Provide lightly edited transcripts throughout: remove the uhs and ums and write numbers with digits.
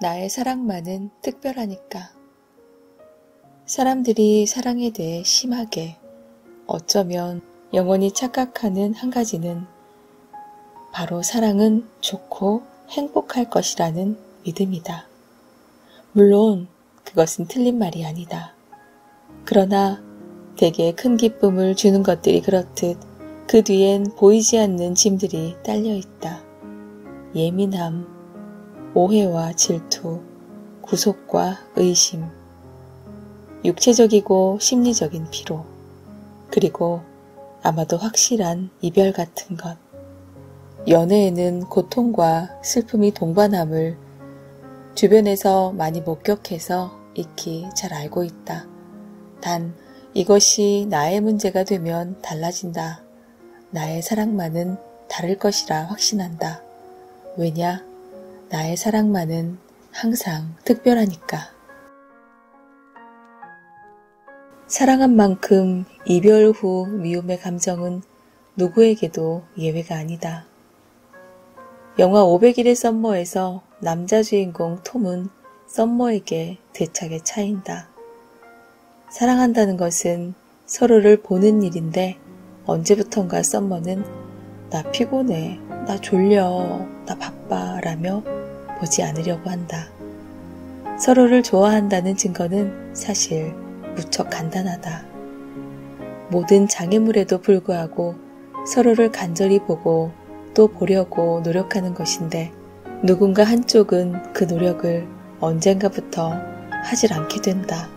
나의 사랑만은 특별하니까. 사람들이 사랑에 대해 심하게, 어쩌면 영원히 착각하는 한 가지는 바로 사랑은 좋고 행복할 것이라는 믿음이다. 물론 그것은 틀린 말이 아니다. 그러나 대개 큰 기쁨을 주는 것들이 그렇듯 그 뒤엔 보이지 않는 짐들이 딸려있다. 예민함, 오해와 질투, 구속과 의심, 육체적이고 심리적인 피로, 그리고 아마도 확실한 이별 같은 것. 연애에는 고통과 슬픔이 동반함을 주변에서 많이 목격해서 익히 잘 알고 있다. 단 이것이 나의 문제가 되면 달라진다. 나의 사랑만은 다를 것이라 확신한다. 왜냐? 나의 사랑만은 항상 특별하니까. 사랑한 만큼 이별 후 미움의 감정은 누구에게도 예외가 아니다. 영화 500일의 썸머에서 남자 주인공 톰은 썸머에게 대차게 차인다. 사랑한다는 것은 서로를 보는 일인데 언제부턴가 썸머는 나 피곤해, 나 졸려, 나 바빠 라며 보지 않으려고 한다. 서로를 좋아한다는 증거는 사실 무척 간단하다. 모든 장애물에도 불구하고 서로를 간절히 보고 또 보려고 노력하는 것인데 누군가 한쪽은 그 노력을 언젠가부터 하질 않게 된다.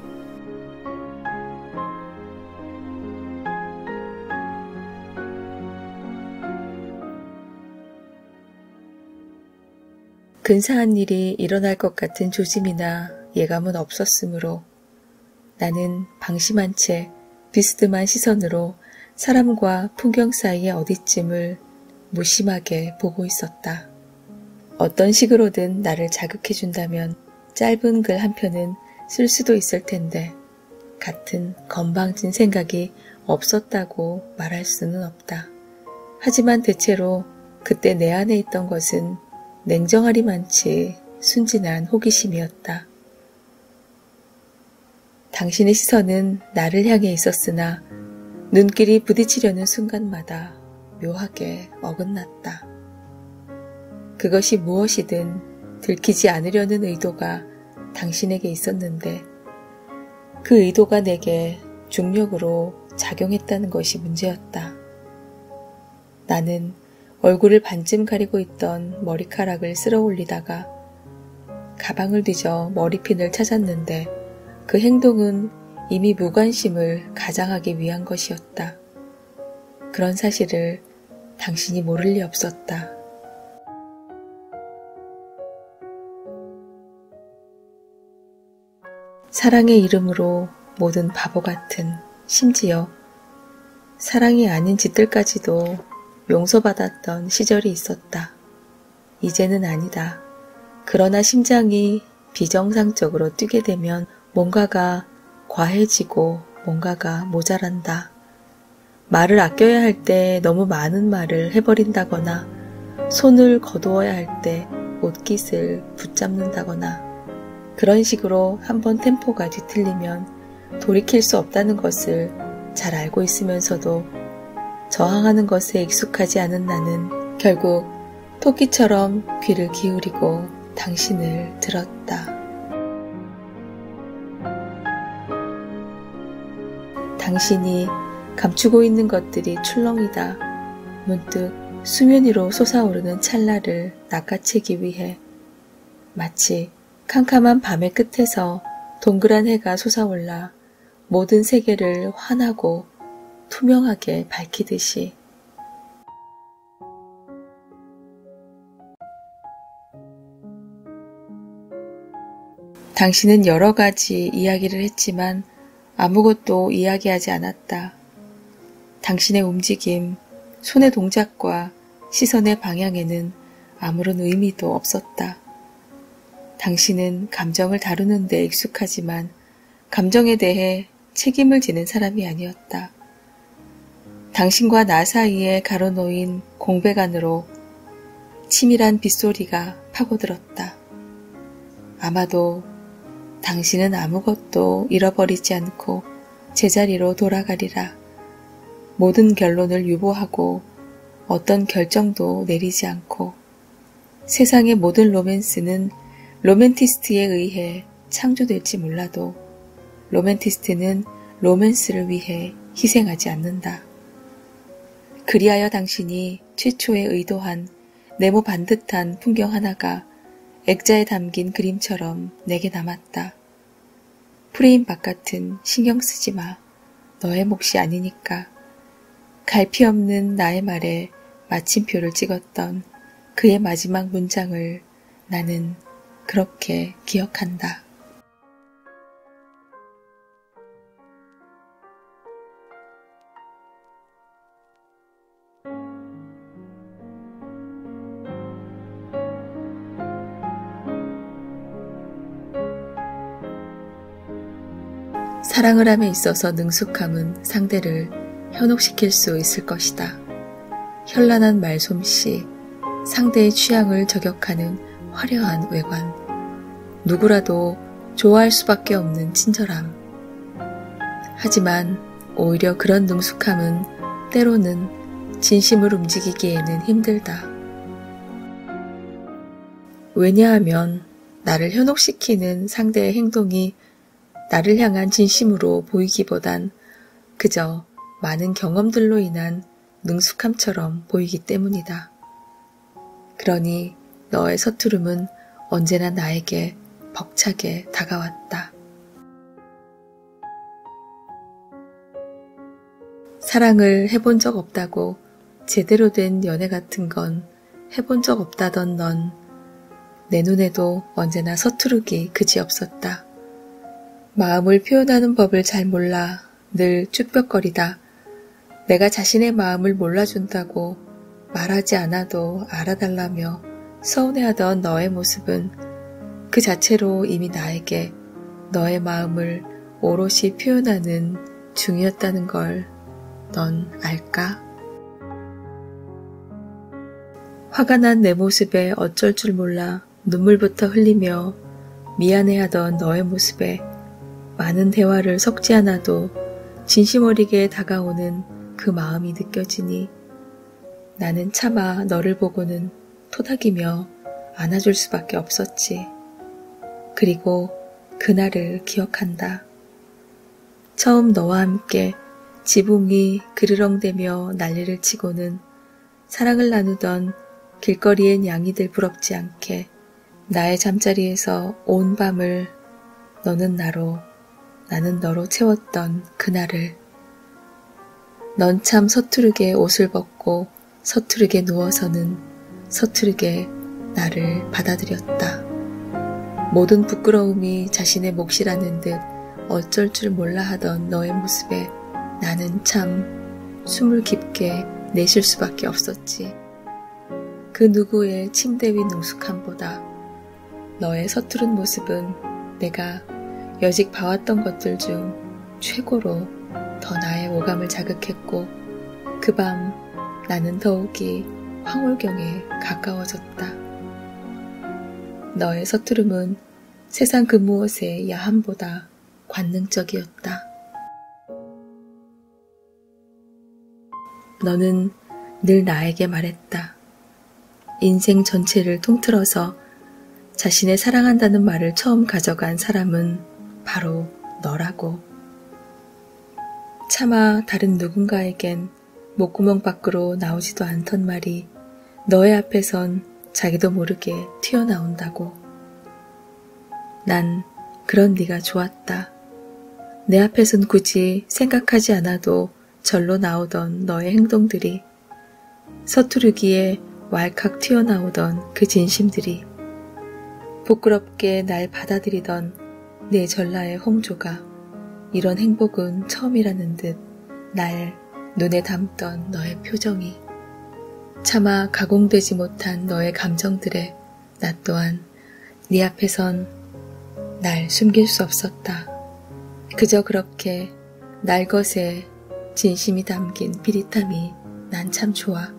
근사한 일이 일어날 것 같은 조짐이나 예감은 없었으므로 나는 방심한 채 비스듬한 시선으로 사람과 풍경 사이의 어디쯤을 무심하게 보고 있었다. 어떤 식으로든 나를 자극해준다면 짧은 글 한 편은 쓸 수도 있을 텐데 같은 건방진 생각이 없었다고 말할 수는 없다. 하지만 대체로 그때 내 안에 있던 것은 냉정하리만치 순진한 호기심이었다. 당신의 시선은 나를 향해 있었으나 눈길이 부딪히려는 순간마다 묘하게 어긋났다. 그것이 무엇이든 들키지 않으려는 의도가 당신에게 있었는데 그 의도가 내게 중력으로 작용했다는 것이 문제였다. 나는 얼굴을 반쯤 가리고 있던 머리카락을 쓸어 올리다가 가방을 뒤져 머리핀을 찾았는데 그 행동은 이미 무관심을 가장하기 위한 것이었다. 그런 사실을 당신이 모를 리 없었다. 사랑의 이름으로 모든 바보 같은, 심지어 사랑이 아닌 짓들까지도 용서받았던 시절이 있었다. 이제는 아니다. 그러나 심장이 비정상적으로 뛰게 되면 뭔가가 과해지고 뭔가가 모자란다. 말을 아껴야 할 때 너무 많은 말을 해버린다거나 손을 거두어야 할 때 옷깃을 붙잡는다거나 그런 식으로 한번 템포가 뒤틀리면 돌이킬 수 없다는 것을 잘 알고 있으면서도 저항하는 것에 익숙하지 않은 나는 결국 토끼처럼 귀를 기울이고 당신을 들었다. 당신이 감추고 있는 것들이 출렁이다. 문득 수면 위로 솟아오르는 찰나를 낚아채기 위해 마치 캄캄한 밤의 끝에서 동그란 해가 솟아올라 모든 세계를 환하고 투명하게 밝히듯이 당신은 여러 가지 이야기를 했지만 아무것도 이야기하지 않았다. 당신의 움직임, 손의 동작과 시선의 방향에는 아무런 의미도 없었다. 당신은 감정을 다루는 데 익숙하지만 감정에 대해 책임을 지는 사람이 아니었다. 당신과 나 사이에 가로놓인 공백 안으로 치밀한 빗소리가 파고들었다. 아마도 당신은 아무것도 잃어버리지 않고 제자리로 돌아가리라. 모든 결론을 유보하고 어떤 결정도 내리지 않고 세상의 모든 로맨스는 로맨티스트에 의해 창조될지 몰라도 로맨티스트는 로맨스를 위해 희생하지 않는다. 그리하여 당신이 최초에 의도한 네모 반듯한 풍경 하나가 액자에 담긴 그림처럼 내게 남았다. 프레임 바깥은 신경 쓰지 마. 너의 몫이 아니니까. 갈피 없는 나의 말에 마침표를 찍었던 그의 마지막 문장을 나는 그렇게 기억한다. 사랑을 함에 있어서 능숙함은 상대를 현혹시킬 수 있을 것이다. 현란한 말솜씨, 상대의 취향을 저격하는 화려한 외관, 누구라도 좋아할 수밖에 없는 친절함. 하지만 오히려 그런 능숙함은 때로는 진심을 움직이기에는 힘들다. 왜냐하면 나를 현혹시키는 상대의 행동이 나를 향한 진심으로 보이기보단 그저 많은 경험들로 인한 능숙함처럼 보이기 때문이다. 그러니 너의 서투름은 언제나 나에게 벅차게 다가왔다. 사랑을 해본 적 없다고 제대로 된 연애 같은 건 해본 적 없다던 넌 내 눈에도 언제나 서투르기 그지없었다. 마음을 표현하는 법을 잘 몰라 늘 쭈뼛거리다. 내가 자신의 마음을 몰라준다고 말하지 않아도 알아달라며 서운해하던 너의 모습은 그 자체로 이미 나에게 너의 마음을 오롯이 표현하는 중이었다는 걸 넌 알까? 화가 난 내 모습에 어쩔 줄 몰라 눈물부터 흘리며 미안해하던 너의 모습에 많은 대화를 섞지 않아도 진심 어리게 다가오는 그 마음이 느껴지니 나는 차마 너를 보고는 토닥이며 안아줄 수밖에 없었지. 그리고 그날을 기억한다. 처음 너와 함께 지붕이 그르렁대며 난리를 치고는 사랑을 나누던 길거리엔 양이들 부럽지 않게 나의 잠자리에서 온 밤을 너는 나로 나는 너로 채웠던 그날을. 넌 참 서투르게 옷을 벗고 서투르게 누워서는 서투르게 나를 받아들였다. 모든 부끄러움이 자신의 몫이라는 듯 어쩔 줄 몰라 하던 너의 모습에 나는 참 숨을 깊게 내쉴 수밖에 없었지. 그 누구의 침대 위 능숙함보다 너의 서투른 모습은 내가 여직 봐왔던 것들 중 최고로 더 나의 오감을 자극했고 그 밤 나는 더욱이 황홀경에 가까워졌다. 너의 서투름은 세상 그 무엇의 야함보다 관능적이었다. 너는 늘 나에게 말했다. 인생 전체를 통틀어서 자신의 사랑한다는 말을 처음 가져간 사람은 바로 너라고. 차마 다른 누군가에겐 목구멍 밖으로 나오지도 않던 말이 너의 앞에선 자기도 모르게 튀어나온다고. 난 그런 네가 좋았다. 내 앞에선 굳이 생각하지 않아도 절로 나오던 너의 행동들이, 서투르기에 왈칵 튀어나오던 그 진심들이, 부끄럽게 날 받아들이던 내 전라의 홍조가 이런 행복은 처음이라는 듯 날 눈에 담던 너의 표정이, 차마 가공되지 못한 너의 감정들에 나 또한 네 앞에선 날 숨길 수 없었다. 그저 그렇게 날것에 진심이 담긴 비릿함이 난 참 좋아.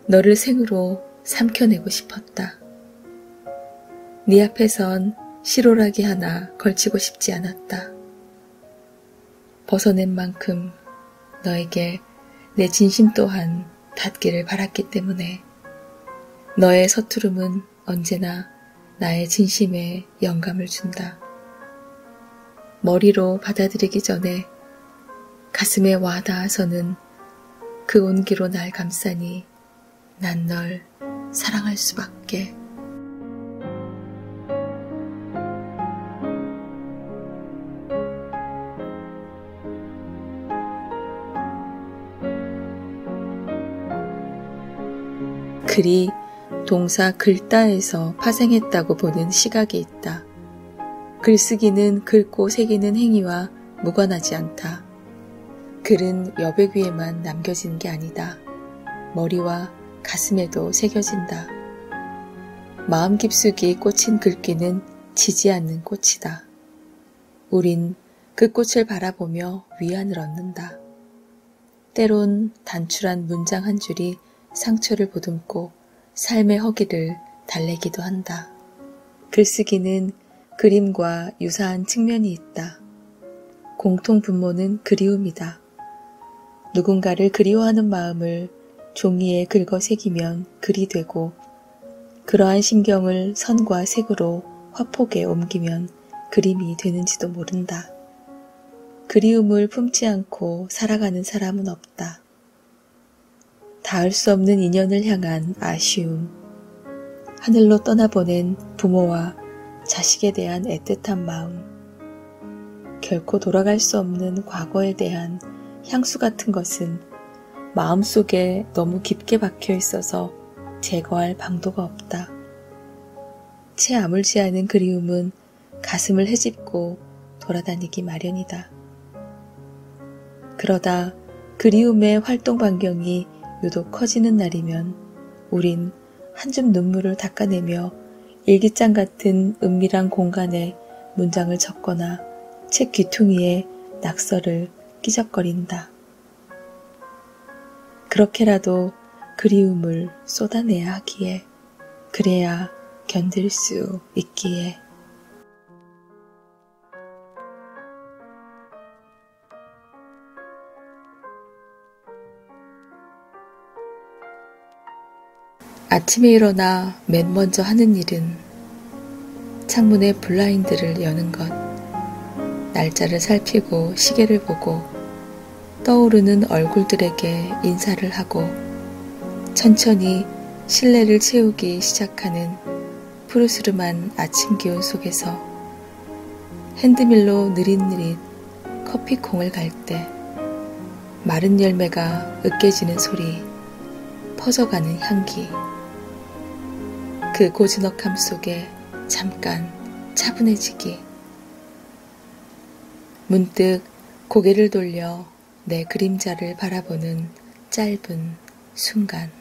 너를 생으로 삼켜내고 싶었다. 네 앞에선 실오라기 하나 걸치고 싶지 않았다. 벗어낸 만큼 너에게 내 진심 또한 닿기를 바랐기 때문에 너의 서투름은 언제나 나의 진심에 영감을 준다. 머리로 받아들이기 전에 가슴에 와닿아서는 그 온기로 날 감싸니 난 널 사랑할 수밖에. 글이 동사 글다에서 파생했다고 보는 시각이 있다. 글쓰기는 긁고 새기는 행위와 무관하지 않다. 글은 여백 위에만 남겨지는 게 아니다. 머리와 가슴에도 새겨진다. 마음 깊숙이 꽂힌 글귀는 지지 않는 꽃이다. 우린 그 꽃을 바라보며 위안을 얻는다. 때론 단출한 문장 한 줄이 상처를 보듬고 삶의 허기를 달래기도 한다. 글쓰기는 그림과 유사한 측면이 있다. 공통 분모는 그리움이다. 누군가를 그리워하는 마음을 종이에 긁어 새기면 글이 되고 그러한 심경을 선과 색으로 화폭에 옮기면 그림이 되는지도 모른다. 그리움을 품지 않고 살아가는 사람은 없다. 닿을 수 없는 인연을 향한 아쉬움, 하늘로 떠나보낸 부모와 자식에 대한 애틋한 마음, 결코 돌아갈 수 없는 과거에 대한 향수 같은 것은 마음속에 너무 깊게 박혀 있어서 제거할 방도가 없다. 채 아물지 않은 그리움은 가슴을 헤집고 돌아다니기 마련이다. 그러다 그리움의 활동 반경이 유독 커지는 날이면 우린 한 줌 눈물을 닦아내며 일기장 같은 은밀한 공간에 문장을 적거나 책 귀퉁이에 낙서를 끼적거린다. 그렇게라도 그리움을 쏟아내야 하기에, 그래야 견딜 수 있기에. 아침에 일어나 맨 먼저 하는 일은 창문의 블라인드를 여는 것, 날짜를 살피고 시계를 보고 떠오르는 얼굴들에게 인사를 하고 천천히 실내를 채우기 시작하는 푸르스름한 아침 기온 속에서 핸드밀로 느릿느릿 커피콩을 갈 때 마른 열매가 으깨지는 소리, 퍼져가는 향기, 그 고즈넉함 속에 잠깐 차분해지기, 문득 고개를 돌려 내 그림자를 바라보는 짧은 순간.